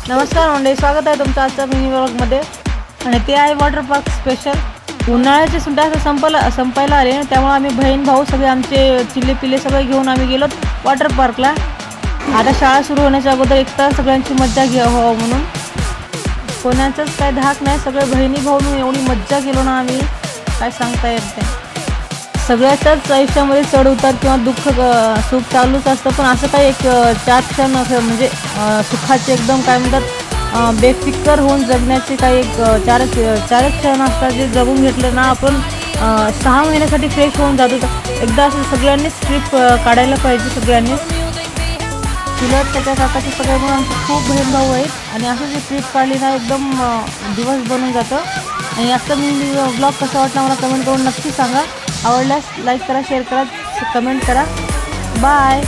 नमस्कार मंडळी, स्वागत आहे तुमचं आजच्या मिनी व्लॉगमध्ये. आणि ते आहे वॉटर पार्क स्पेशल. उन्हाळ्याचे सुट्ट्या संपायला आले, त्यामुळे आम्ही बहीण भाऊ सगळे आमचे चिल्ले पिल्ले सगळे घेऊन आम्ही गेलो वॉटर पार्कला. आता शाळा सुरू होण्याच्या अगोदर एक तास सगळ्यांची मज्जा घ्यावं म्हणून. कोणाचाच काय धाक नाही, सगळे बहिणी भाऊ म्हणून एवढी मज्जा केलो ना आम्ही, काय सांगता येत नाही. सगळ्याच्याच आयुष्यामध्ये चढ उतार किंवा दुःख सुख चालूच असतं, पण असं काही एक 4 क्षण म्हणजे सुखाचे एकदम काय म्हणतात बेफिकर होऊन जगण्याचे काही एक 4 क्षण असतात, जे जगून घेतलं ना आपण 6 महिन्यासाठी फ्रेश होऊन जातो. एकदा असं सगळ्यांनीच ट्रिप काढायला पाहिजे. सगळ्यांनीच चुलत त्याच्या काकाचे सगळे म्हणून आमचे खूप बहीण भाऊ आहेत आणि असं जे ट्रिप काढली ना एकदम दिवस बनून जातं. आणि आजचा मी ब्लॉग कसा वाटला मला कमेंट करून नक्की सांगा. आवडल्यास लाईक करा, शेअर करा, कमेंट करा. बाय.